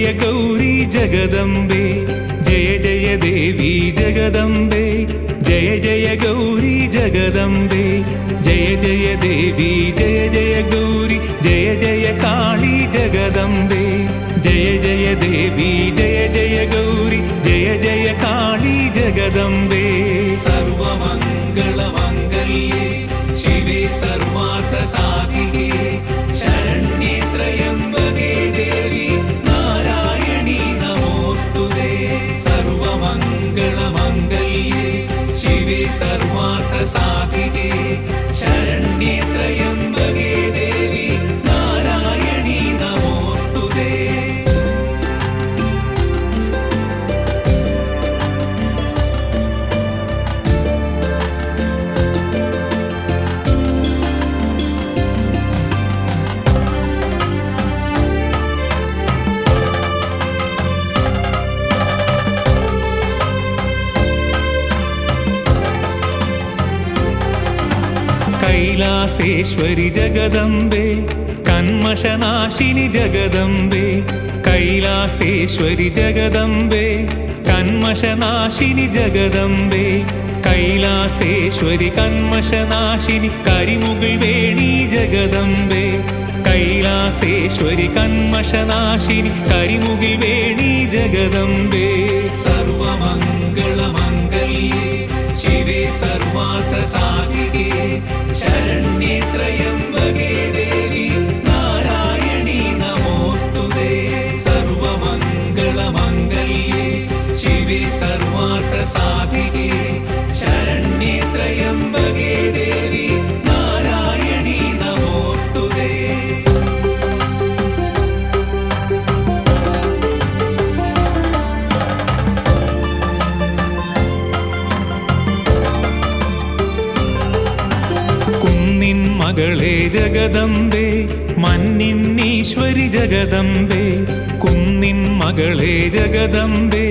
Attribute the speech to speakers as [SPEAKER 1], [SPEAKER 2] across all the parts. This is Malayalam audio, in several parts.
[SPEAKER 1] जय गौरी जगदम्बे जय जय देवी जगदम्बे जय जय गौरी जगदम्बे जय जय देवी जय जय गौरी जय जय काली जगदम्बे जय जय देवी जय जय गौरी जय जय काली जगदम्बे सर्वमङ्गलमङ्गल्ये शिवे सर्वार्थसाधिके शरण्ये त्र्यम्बके देवी नारायणी नमोस्तुते सर्वमङ्गलमङ्गल्ये शिवे सर्वार्थसाधिके शरण्ये त्र्यम्बके देवी नारायणी नमोस्तुते कैलासेश्वरि जगदम्बे कन्मषनाशिनि जगदम्बे कैलासेश्वरि जगदम्बे कन्मषनाशिनि जगदम्बे कैलासेश्वरि कन्मषनाशिनि करिमुगिल्वेणी जगदम्बे कैलासेश्वरि कन्मषनाशिनि करिमुगिल्वेणी जगदम्बे सर्वमङ्गलमङ्गल्ये शिवे सर्वार्थसाधिके शरण्ये त्र्यम्बके देवी नारायणी नमोस्तुते सर्वमङ्गलमङ्गल्ये शिवे सर्वार्थसाधिके शरण्ये त्र्यम्बके देवी नारायणी नमोस्तुते മകളെ ജഗദംബേ മന്നിന്നീശ്വരി ജഗദംബേ കുന്നിൻ മകളെ ജഗദംബേ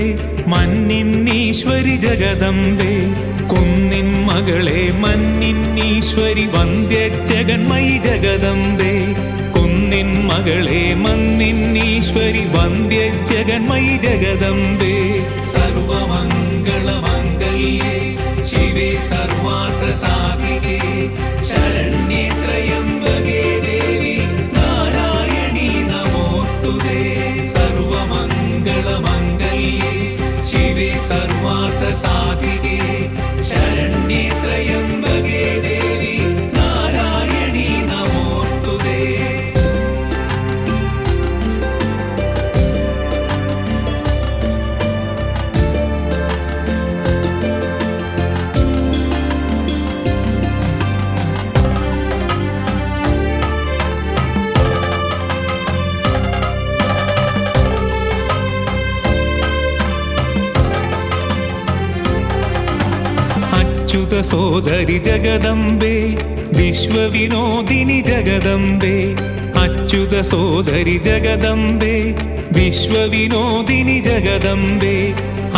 [SPEAKER 1] മന്നിന്നീശ്വരി ജഗദംബേ കുന്നിൻ മകളെ മന്നിന്നീശ്വരി വന്ദ്യ ജഗന്മയി ജഗദംബേ കുന്നിൻ മകളെ മന്നിന്നീശ്വരി വന്ദ്യ ജഗന്മയി ജഗദംബേ സർവമംഗളമംഗല്യേ शिवे सर्वार्थसाधिके शरण्ये त्र्यम्बके देवी नारायणी नमोस्तुते सर्वमङ्गलमङ्गल्ये शिवे सर्वार्थसाधिके शरण्ये त्र्यम्बके देवी नारायणी नमोस्तुते अच्युत सोदरि जगदम्बे विश्वविनोदिनि जगदम्बे अच्युत सोदरि जगदम्बे विश्वविनोदिनि जगदम्बे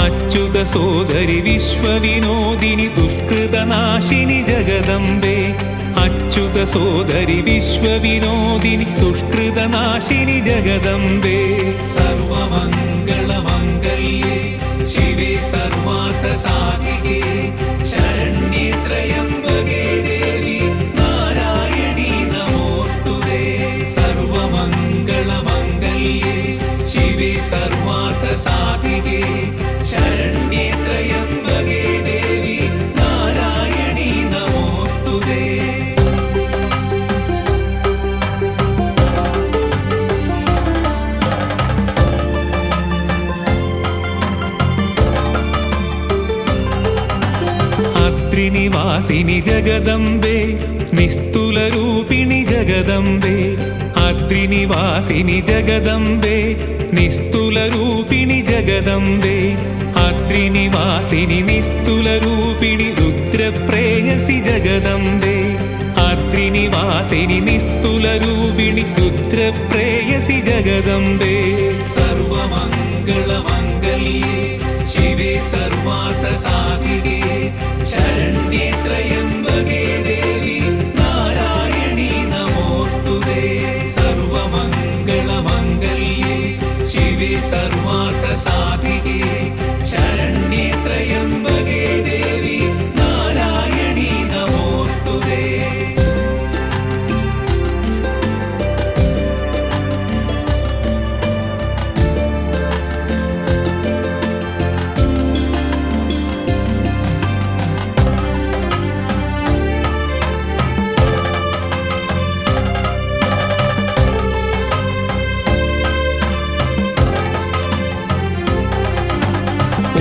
[SPEAKER 1] अच्युत सोदरि विश्वविनोदिनि दुष्कृतनाशिनि जगदम्बे अच्युत सोदरि विश्वविनोदिनि दुष्कृतनाशिनि जगदम्बे सर्वमङ्गलमङ्गल्ये शिवे सर्वार्थसाधिके शरण्ये त्र्यम्बके देवी नारायणी नमोस्तुते सर्वमङ्गलमङ्गल्ये शिवे सर्वार्थसाधिके शरण्ये त्र्यम्बके देवी नारायणी नमोस्तुते अद्रिनिवासिनि जगदम्बे निस्तुलरूपिणि जगदम्बे अद्रिनिवासिनि जगदम्बे निस्तुलरूपिणि जगदम्बे अद्रिनिवासिनि निस्तुलरूपिणि रुद्रप्रेयसि जगदम्बे अद्रिनिवासिनि निस्तुलरूपिणि रुद्रप्रेयसि जगदम्बे सर्वमङ्गलमङ्गल्ये शिवे सर्वार्थसाधिके शरण्ये त्र्यम्बके देवी नारायणी नमोस्तुते सर्वमङ्गलमङ्गल्ये शिवे शिवे सर्वार्थसाधिके शरण्ये त्र्यम्बके देवी नारायणी नमोऽस्तुते।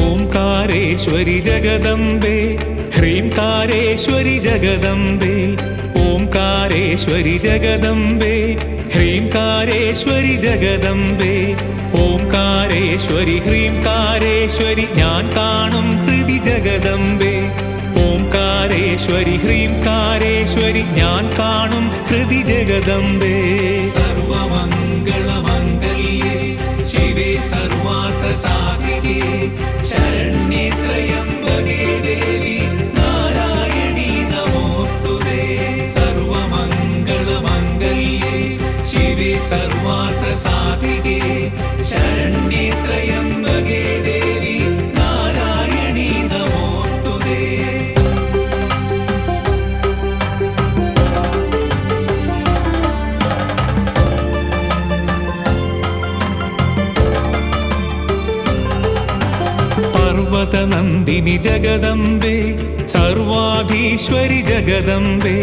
[SPEAKER 1] ओंकारेश्वरि जगदम्बे ह्रींकारेश्वरि जगदम्बे ओंकारेश्वरि जगदम्बे ह्रींकारेश्वरि जगदम्बे ओंकारेश्वरि ह्रींकारेश्वरि ज्ञान काणुं हृदि जगदम्बे ओंकारेश्वरि ह्रींकारेश्वरि ज्ञान काणुं हृदि जगदम्बे। सर्वमङ्गलमङ्गल्ये शिवे सर्वार्थसाधिके शरण्ये त्र्यम्बके देवी नारायणी नमोऽस्तुते। सर्वमङ्गलमङ्गल्ये शिवे सर्वार्थसाधिके शरण्ये त्र्यम्बके देवी नारायणी नमोऽस्तुते। पर्वतनन्दिनि जगदम्बे सर्वाधीश्वरि जगदम्बे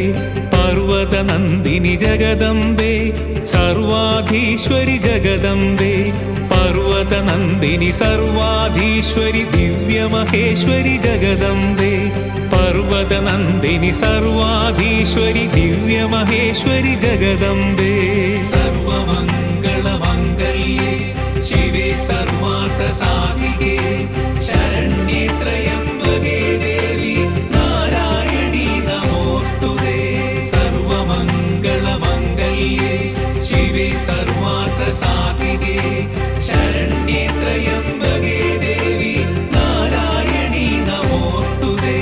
[SPEAKER 1] पर्वतनन्दिनि जगदम्बे सर्वाधीश्वरि जगदम्बे पर्वतनन्दिनि सर्वाधीश्वरि दिव्यमहेश्वरि जगदम्बे पर्वतनन्दिनि सर्वाधीश्वरि दिव्यमहेश्वरि जगदम्बे। सर्वमङ्गलमङ्गल्ये शिवे सर्वार्थसाधिके शरण्ये त्र्यम्बके देवी नारायणी नमोऽस्तुते। सर्वमङ्गलमङ्गल्ये शिवे सर्वार्थसाधिके शरण्ये त्र्यम्बके देवी नारायणी नमोऽस्तुते।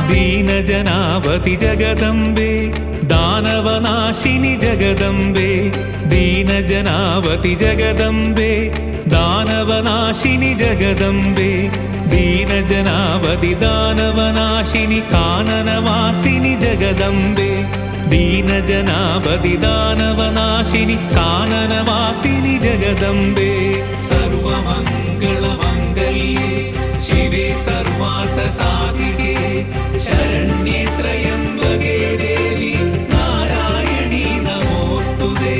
[SPEAKER 1] दीनजनावति जगदम्बे दानवनाशिनि जगदम्बे दीनजनावति जगदम्बे दानवनाशिनि जगदम्बे दीनजनावति दानवनाशिनि काननवासिनि जगदम्बे दीनजनावति दानवनाशिनि काननवासिनि जगदम्बे। सर्वमङ्गलमङ्गल्ये शिवे सर्वार्थसाधिके शरण्ये त्र्यम्बके देवी नारायणी नमोऽस्तुते।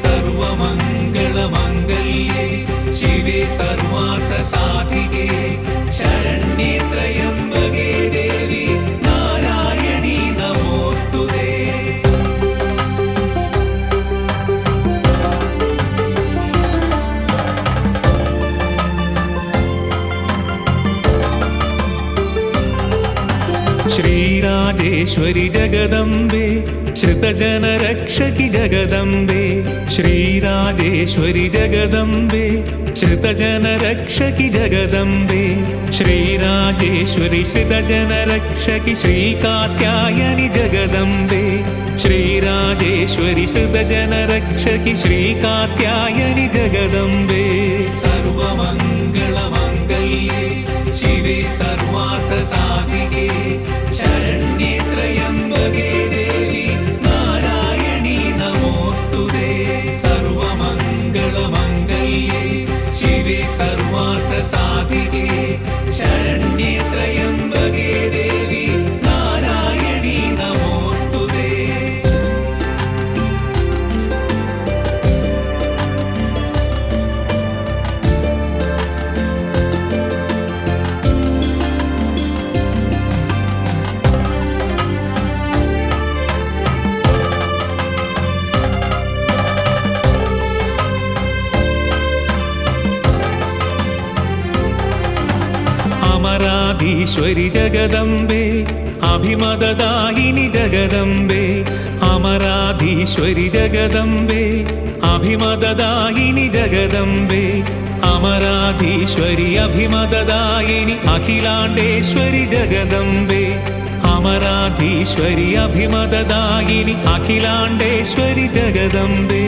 [SPEAKER 1] सर्वमङ्गलमङ्गल्ये शिवे सर्वार्थसाधिके शरण्ये त्र्यम्बके देवी नारायणी नमोऽस्तुते। श्रीराजेश्वरि जगदम्बे श्रितजनरक्षकि जगदम्बे श्रीराजेश्वरि जगदम्बे श्रितजनरक्षकि जगदम्बे श्रीराजेश्वरि श्रितजनरक्षकि श्रीकात्यायनि जगदम्बे श्रीराजेश्वरि श्रितजनरक्षकि श्रीकात्यायनि जगदम्बे। सर्वमङ्गलमङ्गल्ये शिवे सर्वार्थसाधिके शरण्ये त्र्यम्बके देवी नारायणी नमोऽस्तुते। सर्वमङ्गलमङ्गल्ये शिवे सर्वार्थसाधिके शरण्ये त्र्यम्बके देवी नारायणी नमोऽस्तुते। अमराधीश्वरि जगदम्बे അഭിമതദായിനി ജഗദംബേ അമരാധീശ്വരി ജഗദംബേ അഭിമതദായിനി ജഗദംബേ അമരാധീശ്വരി അഭിമതദായിനി അഖിലാണ്ടേശ്വരി ജഗദംബേ അമരാധീശ്വരി അഭിമതദായിനി അഖിലാണ്ടേശ്വരി ജഗദംബേ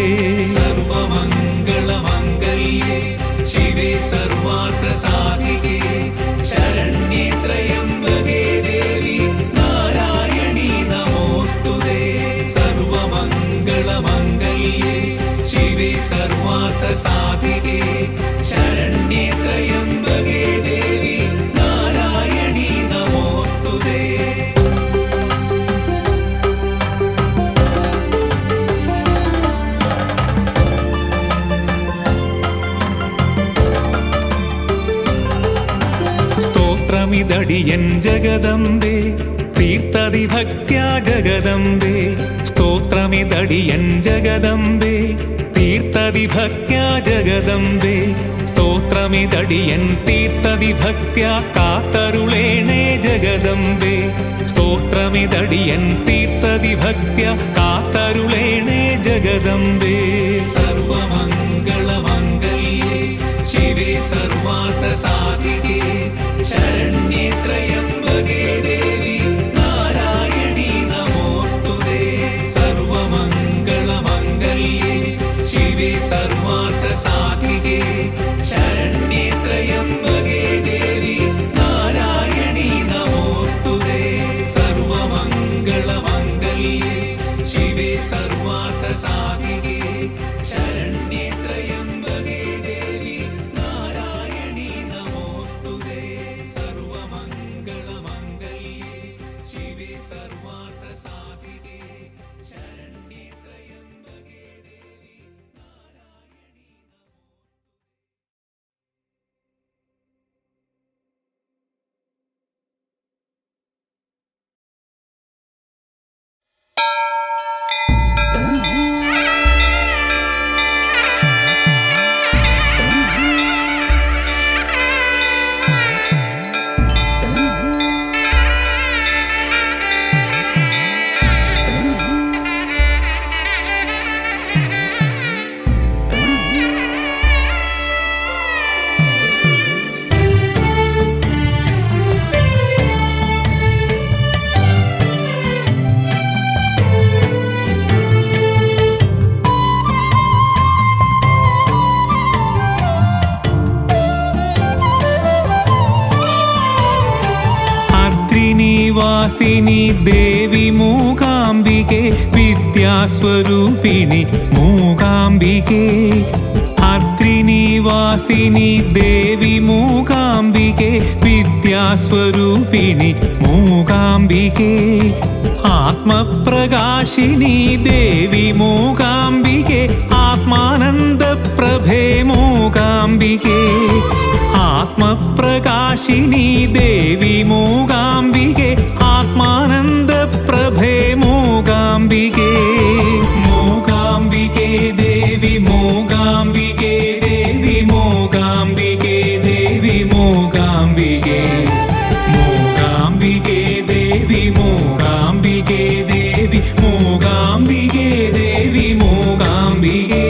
[SPEAKER 1] സർവമംഗളമംഗല്യേ ശിവേ സർവാർത്ഥസാധികേ ശരണ്യേ ത്രയംബകേ ദേവി നാരായണീ നമോസ്തുതേ സർവമംഗളമംഗല്യേ ശിവേ സർവാർത്ഥസാധികേ ശരണ്യേ ത്രയംബകേ ദേവി നാരായണീ നമോസ്തുതേ സ്തോത്രമിതടിയൻ ജഗദംബേ തീർത്ഥതിഭക്ത്യാ ജഗദംബേ സ്തോത്രമിതടിയൻ ജഗദംബേ തീർത്ഥതിഭക്ത്യാ ജഗദംബേ സ്തോത്രമിതടിയൻ തീർത്ഥതിഭക്ത്യാ കാത്തരുളേണേ ജഗദംബേ സ്തോത്രമിതടിയൻ തീർത്ഥതിഭക്ത്യാ കാത്തരുളേണേ ജഗദംബേ സർവമംഗളമംഗല്യേ ശിവേ സർവാർത്ഥസാധികേ ശരണ്യേ ത്രയംബകേ ദേവി നാരായണീ നമോസ്തുതേ സർവമംഗളമംഗല്യേ ശിവേ സർവാർത്ഥസാധികേ ശരണ്യേ ത്രയംബകേ ദേവി നാരായണീ നമോസ്തുതേ സർവമംഗളമംഗല്യേ ശിവേ സർവാർത്ഥസാധികേ ശരണ്യേ ത്രയംബകേ ദേവി നാരായണീ നമോസ്തുതേ സർവമംഗളമംഗല്യേ ശിവേ സർവാർത്ഥസാധികേ ശരണ്യേ ത്രയംബകേ ദേവി നാരായണീ വാസിനി ദേവി മൂകാംബികേ വിദ്യാസ്വരൂപിണി മൂകാംബികേ അദ്രിനിവാസിനി ദേവി മൂകാംബികേ വിദ്യാസ്വരൂപിണി മൂകാംബികേ ആത്മപ്രകാശിനി ദേവി മൂകാംബികേ ആത്മാനന്ദപ്രഭേ മൂകാംബികേ ആത്മപ്രകാശിനി ദേവി മൂകാംബികേ ആത്മാനന്ദപ്രഭേ മൂകാംബികേ മൂകാംബികേ ദേവി മൂകാംബികേ ദേവി മൂകാംബികേ ദേവി മൂകാംബികേ മൂകാംബികേ ദേവി മൂകാംബികേ ദേവി മൂകാംബികേ ദേവി മൂകാംബികേ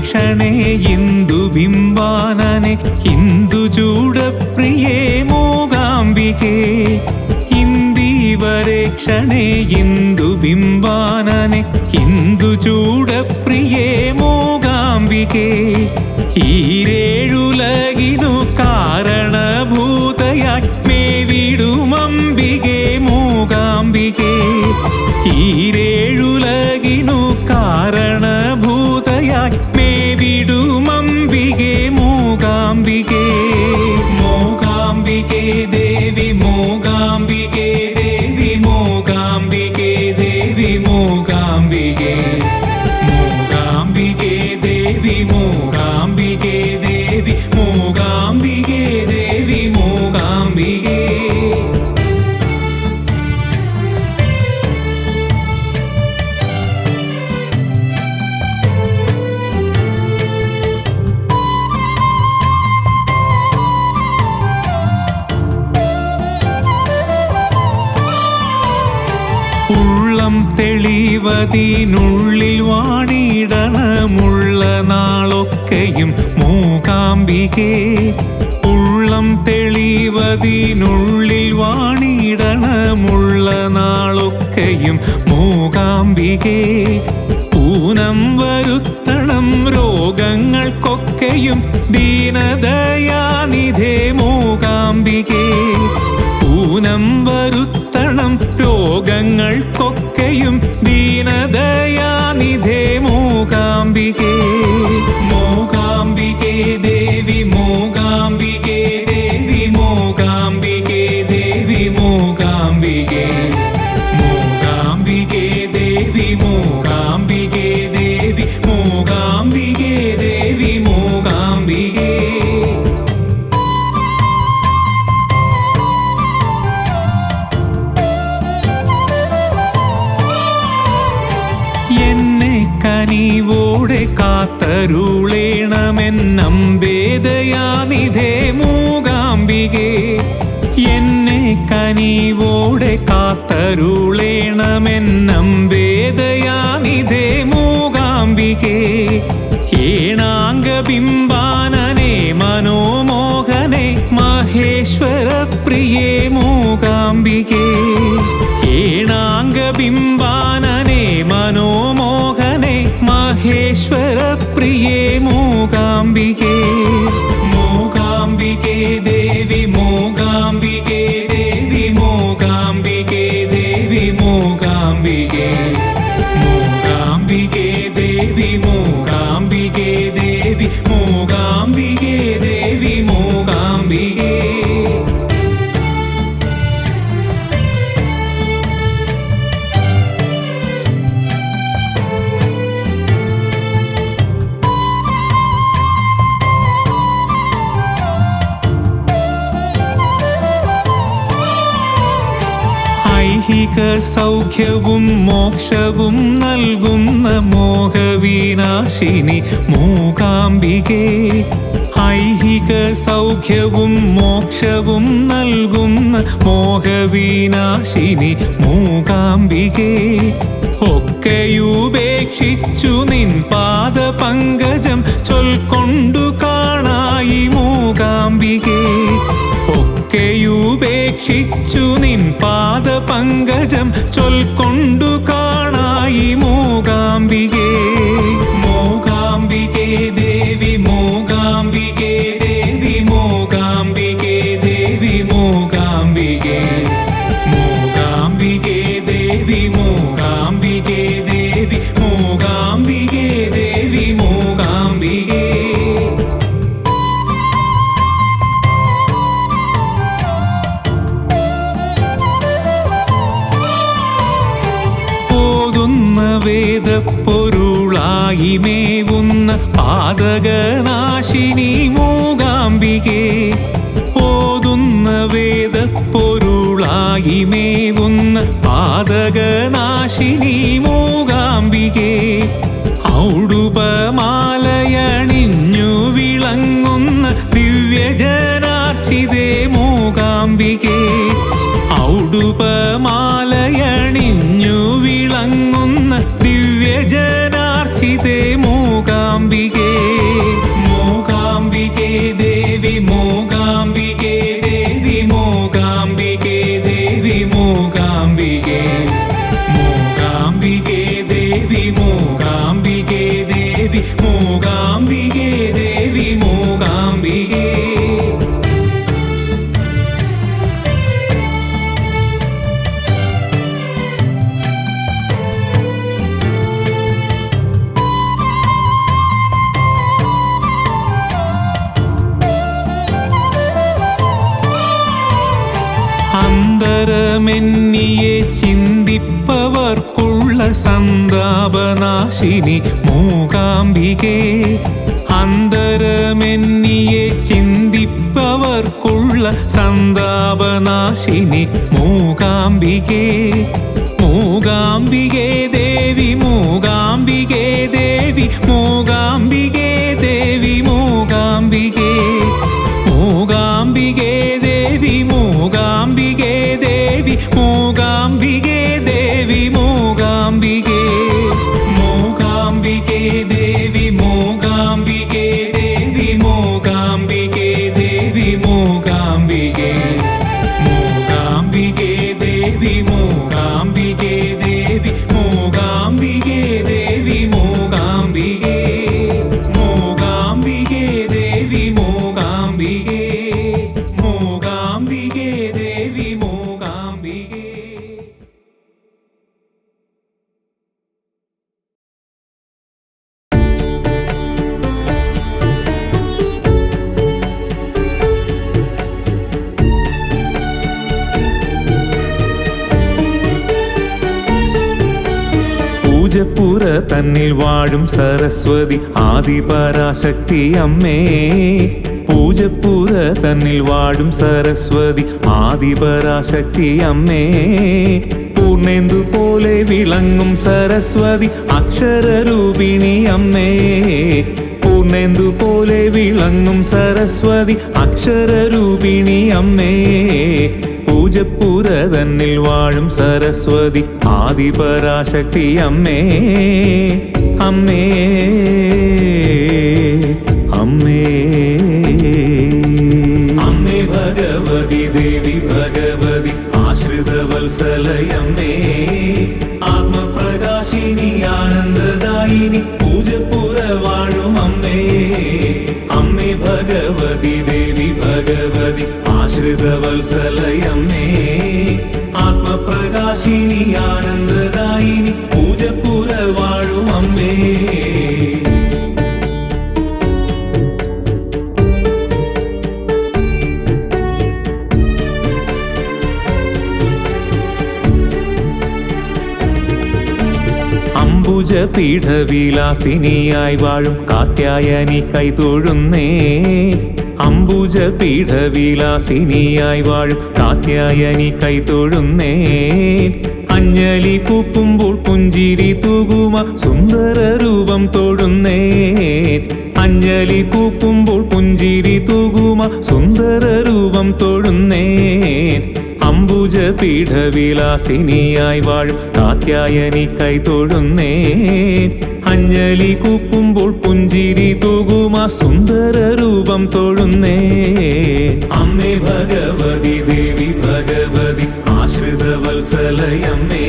[SPEAKER 1] ക്ഷണേ ഇന്ദുബിംബാനനെ ഇന്ദുചൂടപ്രിയേ മൂകാംബികേ ഇന്ദീവരേ ക്ഷണേ ഇന്ദുബിംബാനനെ ഇന്ദുചൂടപ്രിയേ മൂകാംബികേ ഈരേഴുലകിനു കാരണഭൂതയായി മേവിടുമംബികേ മൂകാംബികേ ഈരേഴുലകിനു കാരണഭൂതയായി മേവിടുമംബികേ മൂകാംബികേ മൂകാംബികേ ദേവി മൂകാംബികേ ദേവി മൂകാംബികേ ദേവി മൂകാംബികേ മൂകാംബികേ ദേവി മൂകാംബികേ തെളിവതിനുള്ളിൽ വാണിടണമുള്ള നാളൊക്കെയും മൂകാംബികേ. ഉള്ളം തെളിവതിനുള്ളിൽ വാണിടണമുള്ള നാളൊക്കെയും മൂകാംബികേ. ഊനം വരുത്തണം രോഗങ്ങൾക്കൊക്കെയും ദീനദയാനിധേ മൂകാംബികേ. ഊനം വരുത്തണം രോഗങ്ങൾക്കൊക്കെയും ദീനദയാനിധേ മൂകാംബികേ. മൂകാംബികേ ദേവി മൂകാംബികേ ദേവി മൂകാംബികേ ദേവി മൂകാംബികേ. മൂകാംബികേ ദേവി മൂകാംബികേ ദേവി മൂകാംബികേ ദേവി മൂകാംബികേ. എന്നെ കനിവോടെ കാത്തരുളേണമെന്നംബേദയാനിധേ മൂകാംബികേ. എന്നെ കനിവോടെ കാത്തരുളേണമെന്നംബേദയാനിധേ മൂകാംബികേ. ഏണാംഗബിംബാനനെ മനോമോഹനെ മഹേശ്വര പ്രിയേ മൂകാംബികേ. ഏണാംഗബിംബാനനെ മനോമോഹനെ മഹേശ്വര പ്രിയേ മൂകാംബികേ. മൂകാംബികേ ദേവി മൂകാംബികേ ദേവി മൂകാംബികേ ദേവി മൂകാംബികേ. മൂകാംബികേ ദേവി മൂകാംബികേ ദേവി മൂകാംബികേ ദേവി മൂകാംബികേ. ഐഹിക സൗഖ്യവും മോക്ഷവും നൽകുന്ന മോഹവിനാശിനി മൂകാംബികേ. ഐഹിക സൗഖ്യവും മോക്ഷവും നൽകുന്ന മോഹവിനാശിനി മൂകാംബികേ. ഒക്കെയുപേക്ഷിച്ചു നിൻ പാദപങ്കജം ചൊൽക്കൊണ്ടു കാണായി മൂകാംബികേ. ഒക്കെയുപേക്ഷിച്ചു നിൻ പാദപങ്കജം ചൊൽക്കൊണ്ടു കാണായി മൂകാംബികേ. മൂകാംബികേ ദേവി മൂകാംബികേ ദേവി മൂകാംബികേ ദേവി മൂകാംബികേ. മൂകാംബികേ ദേവി മൂകാംബികേ ദേവി മൂകാംബികേ ദേവി മൂകാംബികേ. വേദപ്പൊരുളായി മേവുന്ന പാതകനാശിനി മൂകാംബികേ. ഓതുന്ന വേദപ്പൊരുളായി മേവുന്ന പാതകനാശിനി മൂകാംബികേ. ഔഡുപമാലയണിഞ്ഞു വിളങ്ങുന്ന ദിവ്യജനാർച്ചിതേ മൂകാംബികേ. ഔഡുപമാലയണിഞ്ഞു വിളങ്ങുന്ന ദിവ്യജനാർച്ചിതേ മൂകാംബികേ. മൂകാംബികേ ദേവി മൂകാംബികേ ദേവി മൂകാംബികേ ദേവി മൂകാംബികേ. മൂകാംബികേ ദേവി മൂകാംബികേ ദേവി മൂകാംബികേ ദേവി മൂകാംബികേ. അന്തരമെന്നിയെ ചിന്തിപ്പവർക്കുള്ള സന്താപനാശിനി മൂകാംബികേ. അന്തരമെന്നിയെ ചിന്തിപ്പവർക്കുള്ള സന്താപനാശിനി മൂകാംബികേ. മൂകാംബികേ ദേവി മൂകാംബികേ ദേവി മൂകാംബികേ ദേവി മൂകാംബികേ. മൂകാംബികേ ദേവി മൂകാംബികേ ദേവി മൂകാംബികേ ദേവി മൂകാംബികേ. തന്നിൽ വാഴും സരസ്വതി ആദിപരാശക്തി അമ്മേ. പൂജപ്പുര തന്നിൽ വാഴും സരസ്വതി ആദിപരാശക്തി അമ്മേ. പൂർണേന്ദു പോലെ വിളങ്ങും സരസ്വതി അക്ഷരരൂപിണി അമ്മേ. പൂർണേന്ദു പോലെ വിളങ്ങും സരസ്വതി അക്ഷരരൂപിണി അമ്മേ. പൂജപ്പുര തന്നിൽ വാഴും സരസ്വതി ആദിപരാശക്തി അമ്മേ. അമ്മേ അമ്മേ അമ്മേ ഭഗവതി ദേവി ഭഗവതി ആശ്രിതവത്സലയമ്മേ. ആത്മപ്രകാശിനി ആനന്ദദായിനി പൂജപ്പുര വാഴും അമ്മേ. അമ്മേ ഭഗവതി ദേവി ഭഗവതി ആശ്രിതവത്സലയമ്മേ. ആത്മപ്രകാശിനി ആനന്ദദായിനി പൂജപ്പുര വാഴും അമ്മേ. അംബുജപീഠവിലാസിനിയായി വാഴും കാത്യായനി കൈതൊഴുന്നേ. അംബുജപീഠവിലാസിനിയായി വാഴും കാത്യായനി കൈതൊഴുന്നേ. അഞ്ജലി കൂപ്പുമ്പോൾ പുഞ്ചിരി തൂകുമ സുന്ദര രൂപം തൊഴുന്നേ. അഞ്ജലി കൂപ്പുമ്പോൾ പുഞ്ചിരി തൂകുമ സുന്ദര രൂപം തൊഴുന്നേ. അംബുജപീഠവിലാസിനിയായി വാഴും കാത്യായനി കൈതൊഴുന്നേ. അഞ്ജലി കൂപ്പുമ്പോൾ പുഞ്ചിരി തൂകുമ സുന്ദര രൂപം തൊഴുന്നേ. അമ്മേ ഭഗവതി ദേവി ഭഗവതി ആശ്രിതവത്സലയമ്മേ.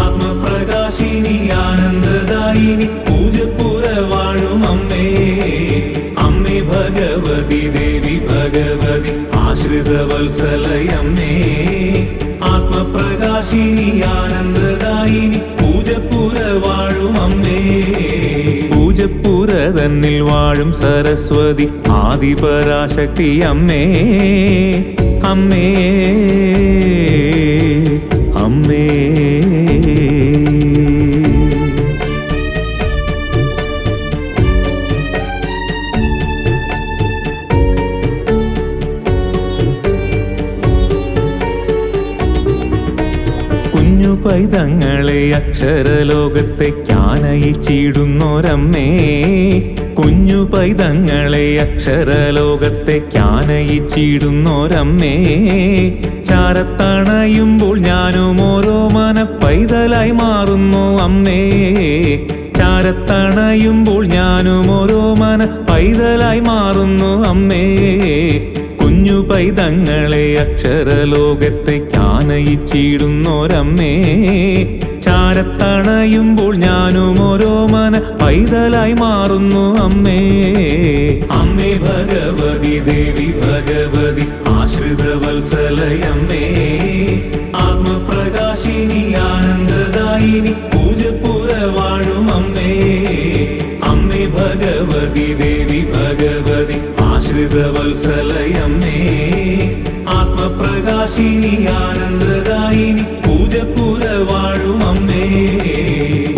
[SPEAKER 1] ആത്മപ്രകാശിനി ആനന്ദദായിനി പൂജപ്പുര വാഴും അമ്മേ. അമ്മേ ഭഗവതി ദേവി ഭഗവതി ആശ്രിതവത്സലയമ്മേ. ആത്മപ്രകാശിനി ആനന്ദദായിനി പൂജപ്പുര വാഴും അമ്മേ. പൂജപ്പുര തന്നിൽ വാഴും സരസ്വതി ആദിപരാശക്തി അമ്മേ. അമ്മേ അമ്മേ പൈതങ്ങളെ അക്ഷരലോകത്തേക്കാനയിച്ചിടുന്നോരമ്മേ. കുഞ്ഞു പൈതങ്ങളെ അക്ഷരലോകത്തേക്കാനയിച്ചിടുന്നോരമ്മേ. ചാരത്തണയുമ്പോൾ ഞാനും ഓരോ മന പൈതലായി മാറുന്നു അമ്മേ. ചാരത്തണയുമ്പോൾ ഞാനും ഓരോ മന പൈതലായി മാറുന്നു അമ്മേ. കുഞ്ഞു പൈതങ്ങളെ അക്ഷരലോകത്തേക്കാനയിച്ചിടുന്നോരമ്മേ. ചാരത്തണയുമ്പോൾ ഞാനും ഓരോ മന പൈതലായി മാറുന്നു അമ്മേ. അമ്മേ ഭഗവതി ദേവി ഭഗവതി ആശ്രിതവത്സലയമ്മേ. ആത്മപ്രകാശിനി ആനന്ദദായിനി പൂജപ്പുര വാഴും അമ്മേ. അമ്മേ ഭഗവതി ദേവി ഭഗവതി ആശ്രിതവത്സലയമ്മേ. ആത്മപ്രകാശിനി ആനന്ദദായിനി പൂജപ്പുര വാഴും അമ്മേ.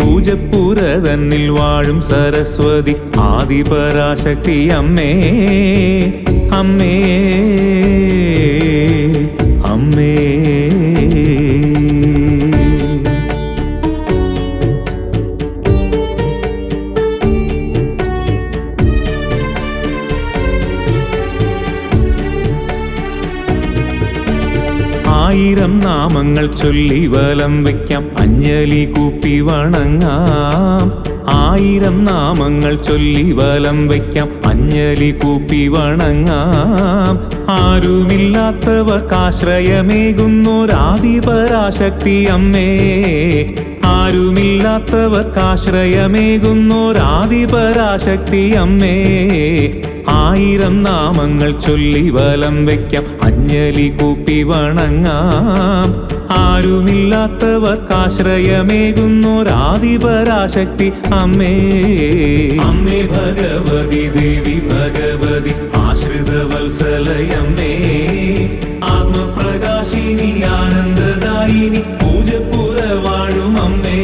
[SPEAKER 1] പൂജപ്പുര തന്നിൽ വാഴും സരസ്വതി ആദിപരാശക്തി അമ്മേ. അമ്മേ അമ്മേ ആയിരം നാമങ്ങൾ ചൊല്ലി വലം വയ്ക്കാം അഞ്ജലി കൂപ്പി വണങ്ങാം. ആയിരം നാമങ്ങൾ ചൊല്ലി വലം വയ്ക്കാം അഞ്ജലി കൂപ്പി വണങ്ങാം. ആരുമില്ലാത്തവർക്കാശ്രയമേകുന്നോരാദിപരാശക്തി അമ്മേ. ആരുമില്ലാത്തവർക്കാശ്രയമേകുന്നോരാദിപരാശക്തി അമ്മേ. ആയിരം നാമങ്ങൾ ചൊല്ലി വലം വയ്ക്കാം അഞ്ജലി കൂപ്പി വണങ്ങാം. ആരുമില്ലാത്തവർക്കാശ്രയമേകുന്നോരാദിപരാശക്തി അമ്മേ. അമ്മേ ഭഗവതി ദേവി ഭഗവതി ആശ്രിതവത്സലയമ്മേ. ആത്മപ്രകാശിനി ആനന്ദദായിനി പൂജപ്പുര വാഴും അമ്മേ.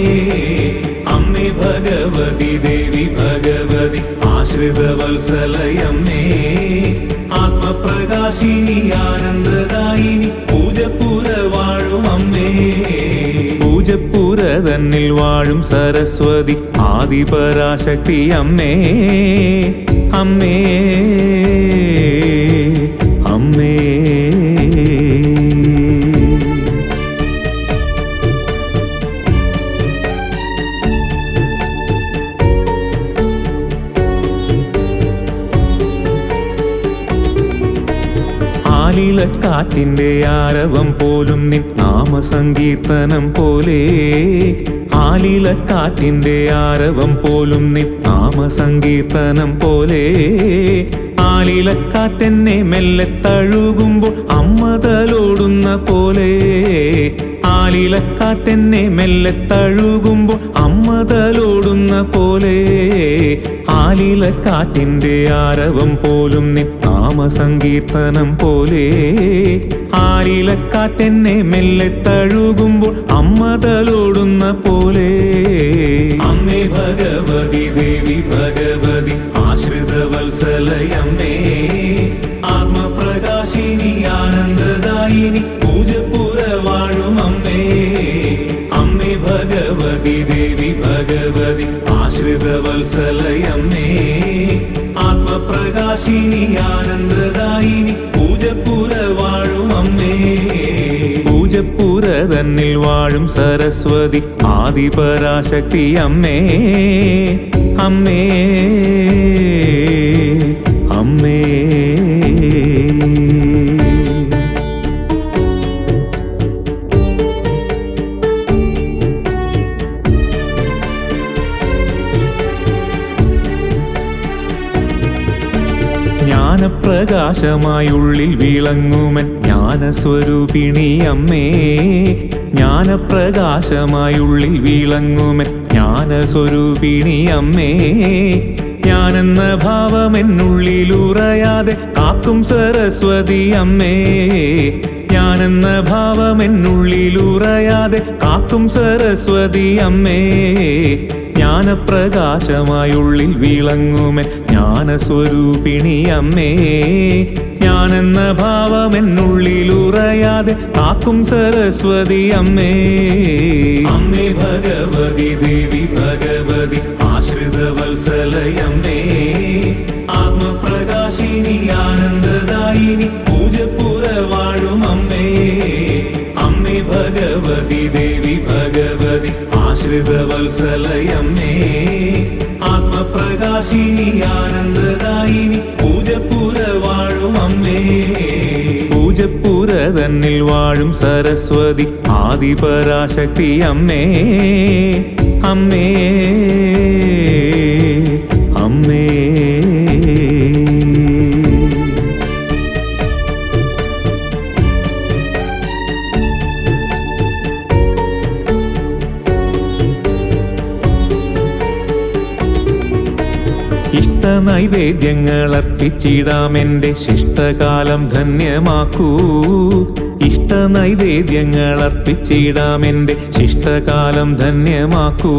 [SPEAKER 1] അമ്മേ ഭഗവതി ദേവി ഭഗവതി ആശ്രിതവത്സലയമ്മേ ആത്മപ്രകാശിനി ആനന്ദദായിനി പൂജപ്പുര വാഴും അമ്മേ പൂജപ്പുര തന്നിൽ വാഴും സരസ്വതി ആദിപരാശക്തി അമ്മേ അമ്മേ അമ്മേ ആലിലക്കാറ്റിന്റെ ആരവം പോലും നിൻ നാമസങ്കീർത്തനം പോലെ ആലിലക്കാറ്റിന്റെ ആരവം പോലും നിൻ നാമസങ്കീർത്തനം പോലെ ആലിലക്കാറ്റെന്നെ മെല്ലെ തഴുകുമ്പോൾ അമ്മതലോടുന്ന പോലെ ആലിലക്കാറ്റെന്നെ മെല്ലെ തഴുകുമ്പോൾ അമ്മതലോടുന്ന പോലെ ആലിലക്കാറ്റിന്റെ ആരവം പോലും നിൻ നാമസങ്കീർത്തനം പോലെ ആലിലക്കാറ്റെന്നെ മെല്ലെ തഴുകുമ്പോൾ അമ്മതലോടുന്ന പോലെ അമ്മേ ഭഗവതി ദേവി ഭഗവതി ആശ്രിതവത്സലയമ്മേ ആത്മപ്രകാശിനി ആനന്ദദായിനി പൂജപ്പുര വാഴും അമ്മേ അമ്മേ ഭഗവതി ദേവി ഭഗവതി ആശ്രിതവത്സലയമ്മേ ആത്മപ്രകാശിനി ആനന്ദദായിനി പൂജപ്പുര വാഴും അമ്മേ പൂജപ്പുര തന്നിൽ വാഴും സരസ്വതി ആദിപരാശക്തി അമ്മേ അമ്മേ അമ്മേ ജ്ഞാനപ്രകാശമായുള്ളിൽ വിളങ്ങുമൻ ജ്ഞാനസ്വരൂപിണി അമ്മേ ജ്ഞാനപ്രകാശമായുള്ളിൽ വിളങ്ങുമൻ ജ്ഞാനസ്വരൂപിണി അമ്മേ ഞാനെന്ന ഭാവമെന്നുള്ളിലുറയാതെ കാക്കും സരസ്വതി അമ്മേ ഞാനെന്ന ഭാവമെന്നുള്ളിലുറയാതെ കാക്കും സരസ്വതി അമ്മേ ജ്ഞാനപ്രകാശമായുള്ളിൽ വിളങ്ങുമൻ ജ്ഞാനസ്വരൂപിണി അമ്മേ ഞാനെന്ന ഭാവമെന്നുള്ളിലുറയാതെ കാക്കും സരസ്വതി അമ്മേ അമ്മേ ഭഗവതി ദേവി ഭഗവതി ആശ്രിതവത്സലയമ്മേ ആത്മപ്രകാശിനി ആനന്ദദായിനി പൂജപ്പുര വാഴും അമ്മേ അമ്മേ ഭഗവതി ദേവി ഭഗവതി ആശ്രിതവത്സലയമ്മേ ആത്മപ്രകാശിനി ആനന്ദദായിനി പൂജപ്പുര വാഴും അമ്മേ പൂജപ്പുര തന്നിൽ വാഴും സരസ്വതി ആദിപരാശക്തി അമ്മേ അമ്മേ അമ്മേ ഇഷ്ടനൈവേദ്യങ്ങൾ അർപ്പിച്ചിടാമെന്റെ ശിഷ്ടകാലം ധന്യമാക്കൂ ഇഷ്ടനൈവേദ്യങ്ങൾ അർപ്പിച്ചിടാമെന്റെ ശിഷ്ടകാലം ധന്യമാക്കൂ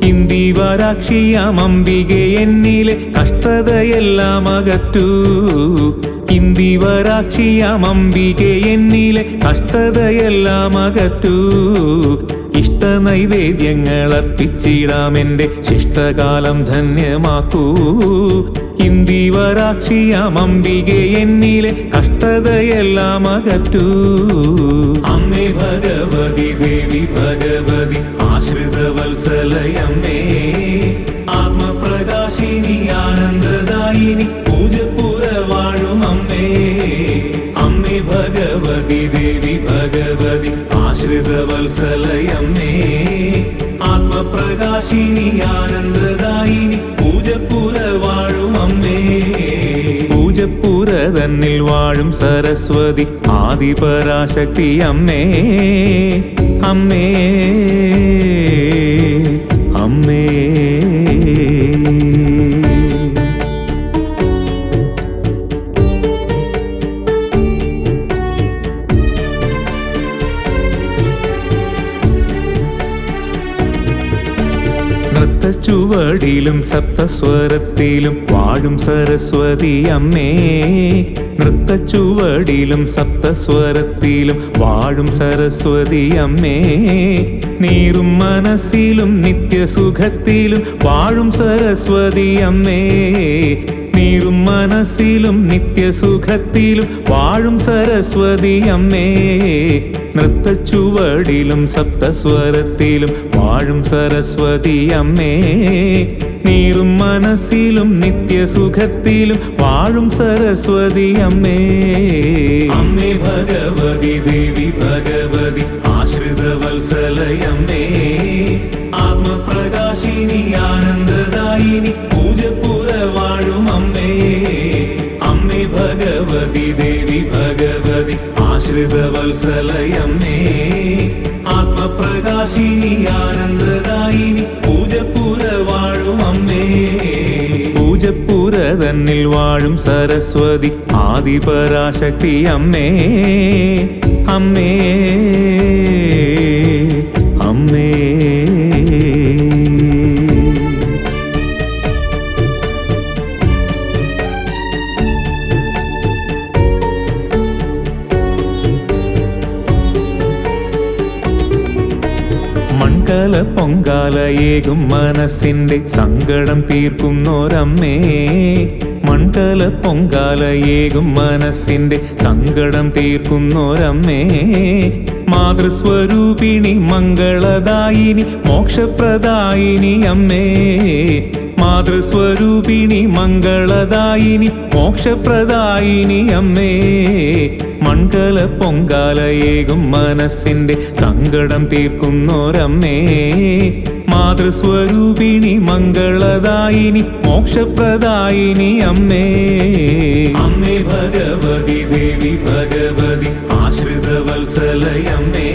[SPEAKER 1] ഇന്ദിവരാക്ഷിയാം അംബികെ എന്നിലെ കഷ്ടതയെല്ലാം അകറ്റൂ ഇന്ദിവരാക്ഷിയാം അംബികെ എന്നിലെ കഷ്ടതയെല്ലാം അകറ്റൂ ഇഷ്ടനൈവേദ്യങ്ങൾ അർപ്പിച്ചിടാമെന്റെ ശിഷ്ടകാലം ധന്യമാക്കൂ ഇന്ദിവരാക്ഷിയാം അംബികെ എന്നിലെ കഷ്ടതയെല്ലാം അകറ്റൂ അമ്മേ ഭഗവതി ദേവി ഭഗവതി ആശ്രിതവത്സലയമ്മേ ആത്മപ്രകാശിനി ആനന്ദദായിനി പൂജപ്പുര വാഴും അമ്മേ അമ്മേ ഭഗവതി ദേവി ഭഗവതി ആശ്രിതവത്സലയമ്മേ ആത്മപ്രകാശിനി ആനന്ദദായിനി പൂജപ്പുര വാഴും അമ്മേ പൂജപ്പുര തന്നിൽ വാഴും സരസ്വതി ആദിപരാശക്തി അമ്മേ അമ്മേ അമ്മേ ചുവടിലും സപ്തസ്വരത്തിലും വാഴും സരസ്വതി അമ്മേ. നൃത്തച്ചുവടിലും സപ്തസ്വരത്തിലും വാഴും സരസ്വതി അമ്മേ. നീറും മനസ്സിലും നിത്യസുഖത്തിലും വാഴും സരസ്വതി അമ്മേ. നീറും മനസ്സിലും നിത്യസുഖത്തിലും വാഴും സരസ്വതി അമ്മേ. നൃത്തച്ചുവടിലും സപ്തസ്വരത്തിലും വാഴും സരസ്വതി അമ്മേ. നീറും മനസ്സിലും നിത്യസുഖത്തിലും വാഴും സരസ്വതി അമ്മേ. അമ്മേ ഭഗവതി ദേവി ഭഗവതി ആശ്രിതവത്സലയമ്മേ. ആത്മപ്രകാശിനി ആനന്ദദായിനി പൂജപ്പുര വാഴും അമ്മേ. അമ്മേ ഭഗവതി ദേവി ഭഗവതി ആശ്രിതവത്സലയമ്മേ. ആത്മപ്രകാശിനി ആനന്ദദായിനി പൂജപ്പുര വാഴും അമ്മേ. പൂജപ്പുര തന്നിൽ വാഴും സരസ്വതി ആദിപരാശക്തി അമ്മേ. അമ്മേ അമ്മേ. മൺകല പൊങ്കാലയേകും മനസ്സിന്റെ സങ്കടം തീർക്കുന്നോരമ്മേ. മൺകല പൊങ്കാലയേകും മനസ്സിന്റെ സങ്കടം തീർക്കുന്നോരമ്മേ. മാതൃസ്വരൂപിണി മംഗളദായിനി മോക്ഷപ്രദായിനി അമ്മേ. മാതൃസ്വരൂപിണി മംഗളദായിനി മോക്ഷപ്രദായിനി അമ്മേ. മൺകല പൊങ്കാലയേകും മനസ്സിന്റെ സങ്കടം തീർക്കുന്നോരമ്മേ. മാതൃസ്വരൂപിണി മംഗളദായിനി മോക്ഷപ്രദായിനി അമ്മേ. അമ്മേ ഭഗവതി ദേവി ഭഗവതി ആശ്രിതവത്സലയമ്മേ.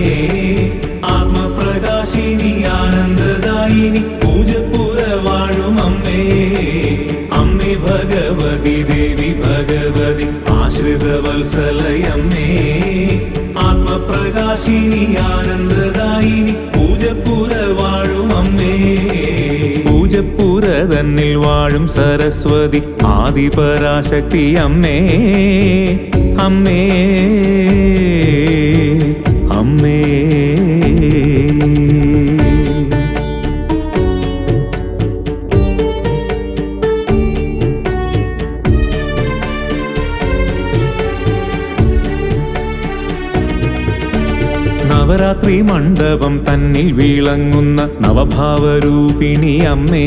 [SPEAKER 1] ആത്മപ്രകാശിനി ആനന്ദദായിനി പൂജപ്പുര വാഴും അമ്മേ. അമ്മേ ഭഗവതി ദേവി ഭഗവതി ആശ്രിതവത്സലയമ്മേ. ആത്മപ്രകാശിനി ആനന്ദദായിനി പൂജപ്പുര വാഴും അമ്മേ. പൂജപ്പുര തന്നിൽ വാഴും സരസ്വതി ആദിപരാശക്തി അമ്മേ. അമ്മേ അമ്മേ. നവരാത്രി മണ്ഡപം തന്നിൽ വിളങ്ങുന്ന നവഭാവരൂപിണി അമ്മേ.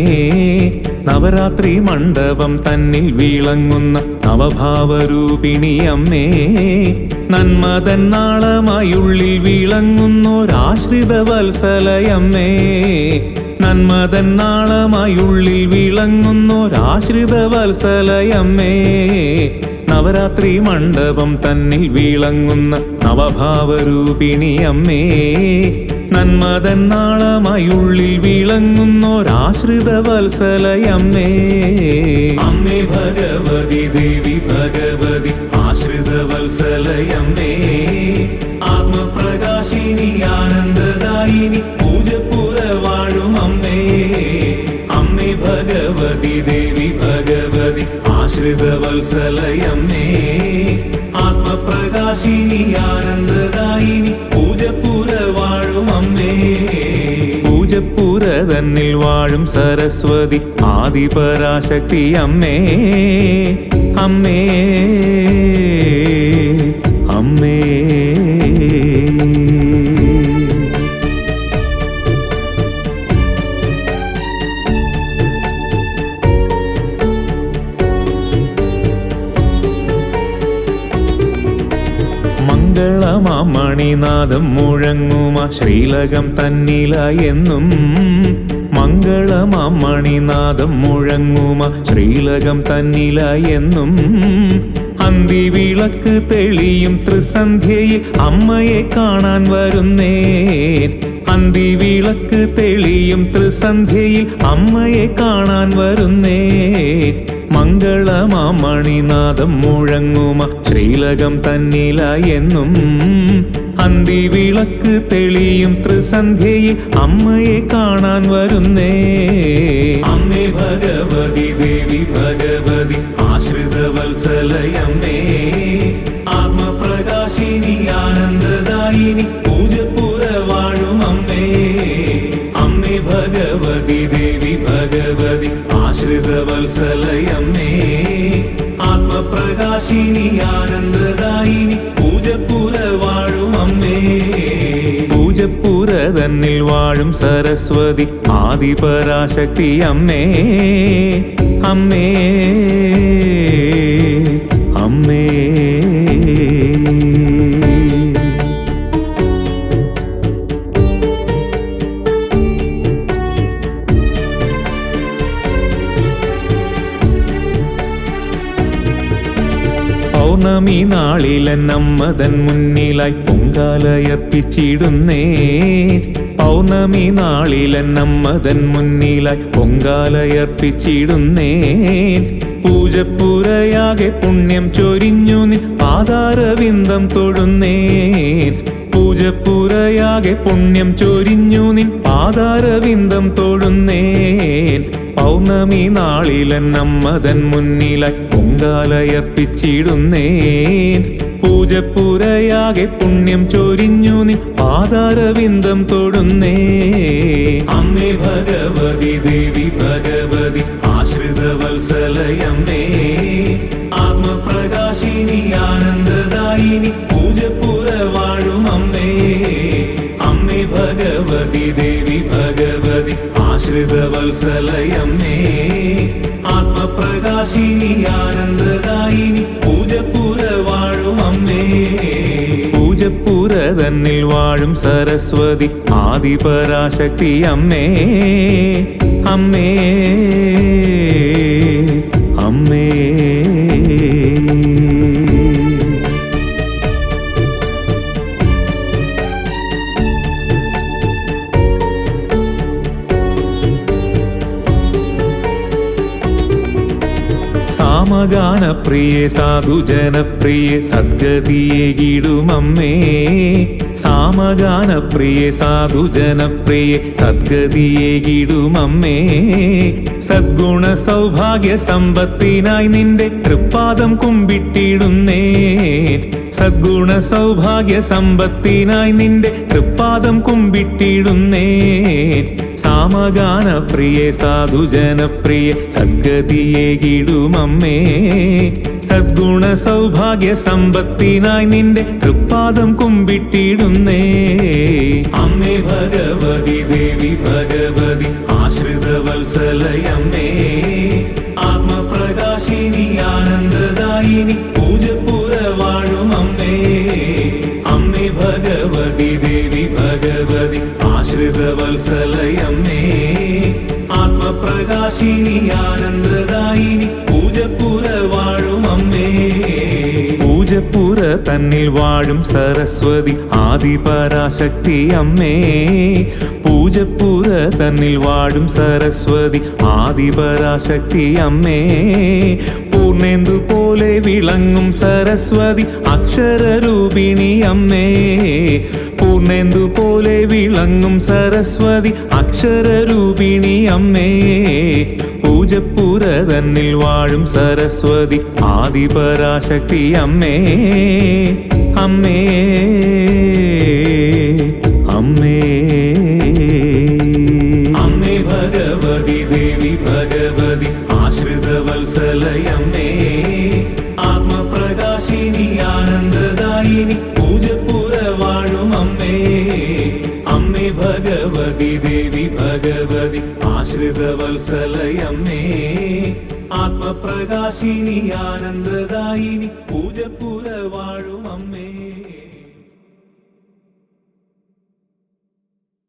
[SPEAKER 1] നവരാത്രി മണ്ഡപം തന്നിൽ വിളങ്ങുന്ന നവഭാവരൂപിണി അമ്മേ. നന്മതൻ നാളമായുള്ളിൽ വിളങ്ങുന്നോരാശ്രിതവത്സലയമ്മേ. നന്മതൻ നാളമായുള്ളിൽ വിളങ്ങുന്നോരാശ്രിതവത്സലയമ്മേ. നവരാത്രി മണ്ഡപം തന്നിൽ വിളങ്ങുന്ന നവഭാവരൂപിണി അമ്മേ. നന്മതൻ നാളമായുള്ളിൽ വിളങ്ങുന്നോരാശ്രിതവത്സലയമ്മേ. അമ്മേ ഭഗവതി ദേവി ഭഗവതി ആശ്രിതവത്സലയമ്മേ. ആത്മപ്രകാശിനി ആനന്ദദായിനി പൂജപ്പുര വാഴും അമ്മേ. അമ്മേ ഭഗവതി ദേവി ഭഗവതി ആശ്രിതവത്സലയമ്മേ. ആത്മപ്രകാശിനി ആനന്ദദായിനി പൂജപ്പുര വാഴും അമ്മേ. പൂജപ്പുര തന്നിൽ വാഴും സരസ്വതി ആദിപരാശക്തി അമ്മേ. അമ്മേ അമ്മേ. മംഗളമാമണിനാദം മുഴങ്ങുമ ശ്രീലകം തന്നിലായെന്നും. മംഗളമാമണിനാദം മുഴങ്ങുമ ശ്രീലകം തന്നിലായെന്നും. അന്തിവിളക്ക് തെളിയും ത്രിസന്ധ്യയിൽ അമ്മയെ കാണാൻ വരുന്നേൻ. അന്തിവിളക്ക് തെളിയും ത്രിസന്ധ്യയിൽ അമ്മയെ കാണാൻ വരുന്നേൻ. മംഗളമാമണിനാദം മുഴങ്ങുമ ശ്രീലകം തന്നിലായെന്നും. അന്തിവിളക്ക് തെളിയും ത്രിസന്ധ്യയിൽ അമ്മയെ കാണാൻ വരുന്നേ. അമ്മേ ഭഗവതി ദേവി ഭഗവതി ആശ്രിത വത്സലയമ്മേ, ആത്മപ്രകാശിനി ആനന്ദദായിനി പൂജപ്പുര വാഴും അമ്മേ. അമ്മേ ഭഗവതി ദേവി ഭഗവതി ആശ്രിത വത്സലയമ്മേ, ആത്മപ്രകാശിനി ആനന്ദദായിനി പൂജപ്പുര വാഴും അമ്മേ. പൂജപ്പുര തന്നിൽ വാഴും സരസ്വതി ആദിപരാശക്തി അമ്മേ. അമ്മേ അമ്മേ പൗർണമി നാളിലെന്നമ്മതൻ മുന്നിലായി പൊങ്കാലയർപ്പിച്ചിടുന്നേ. പൗർണമി നാളിലെന്നമ്മതൻ മുന്നിലായി പൊങ്കാലയർപ്പിച്ചിടുന്നേ. പൂജപ്പുരയാകെ പുണ്യം ചൊരിഞ്ഞു നിൻ പാദാരവിന്ദം തൊഴുന്നേൻ. പൂജപ്പുരയാകെ പുണ്യം ചൊരിഞ്ഞു നിൻ പാദാരവിന്ദം തൊഴുന്നേൻ. പൗർണമി നാളിലെന്നമ്മതൻ മുന്നിലായി പൊങ്കാലയർപ്പിച്ചിടുന്നേൻ. പൂജപ്പുരയാകെ പുണ്യം ചൊരിഞ്ഞു നിൻ പാദാരവിന്ദം തൊഴുന്നേ. അമ്മേ ഭഗവതി ദേവി ഭഗവതി ആശ്രിത വത്സലയമ്മേ, ആത്മപ്രകാശിനി ആനന്ദദായിനി പൂജപ്പുര വാഴും അമ്മേ. അമ്മേ ഭഗവതി ദേവി ഭഗവതി ആശ്രിത വത്സലയമ്മേ, ആത്മപ്രകാശിനി ആനന്ദദായിനി പൂജപ്പുര വാഴും അമ്മേ. പൂജപ്പുര തന്നിൽ വാഴും സരസ്വതി ആദിപരാശക്തി അമ്മേ. അമ്മേ അമ്മേ സാമഗാനപ്രിയേ സാധുജനപ്രിയേ സദ്ഗതിയേകിടുമമ്മേ. സാമഗാനപ്രിയേ സാധുജനപ്രിയേ സദ്ഗതിയേകിടുമമ്മേ. സദ്ഗുണ സൗഭാഗ്യ സമ്പത്തിനായി നിന്റെ തൃപ്പാദം കുമ്പിട്ടിടുന്നേ. സദ്ഗുണ സൗഭാഗ്യ സമ്പത്തിനായി നിന്റെ തൃപ്പാദം കുമ്പിട്ടിടുന്നേ. സാമഗാനപ്രിയേ സാധുജനപ്രിയേ സദ്ഗതിയേകിടുമമ്മേ. സദ്ഗുണ സൗഭാഗ്യ സമ്പത്തിനായി നിന്റെ തൃപ്പാദം കുമ്പിട്ടിടുന്നേ. അമ്മേ ഭഗവതി ദേവി ഭഗവതി ആശ്രിത വത്സലയമ്മേ, ആത്മപ്രകാശിനി ആനന്ദദായിനി പൂജപ്പുര വാഴും അമ്മേ. അമ്മേ ഭഗവതി ദേവി ഭഗവതി ആശ്രിത വത്സലയമ്മേ, ആത്മപ്രകാശിനി ആനന്ദദായിനി പൂജപ്പുര വാഴും അമ്മേ. പൂജപ്പുര തന്നിൽ വാഴും സരസ്വതി ആദിപരാശക്തി അമ്മേ. പൂജപ്പുര തന്നിൽ വാഴും സരസ്വതി ആദിപരാശക്തി അമ്മേ. പൂർണേന്ദു പോലെ വിളങ്ങും സരസ്വതി അക്ഷരരൂപിണി അമ്മേ. പൂർണേന്ദു പോലെ വിളങ്ങും സരസ്വതി അക്ഷരരൂപിണി അമ്മേ. പൂജപ്പുര തന്നിൽ വാഴും സരസ്വതി ആദിപരാശക്തി അമ്മേ. അമ്മേ അമ്മേ അമ്മേ ഭഗവതി ദേവി ഭഗവതി ആശ്രിത വത്സലയമ്മേ, ആത്മപ്രകാശിനി ആനന്ദദായിനി പൂജപ്പുര വാഴും അമ്മേ. അമ്മേ ഭഗവതി ദേവി ഭഗവതി ആശ്രിത വത്സലയമ്മേ, ആത്മപ്രകാശിനി ആനന്ദദായിനി പൂജപ്പുര വാഴും അമ്മേ.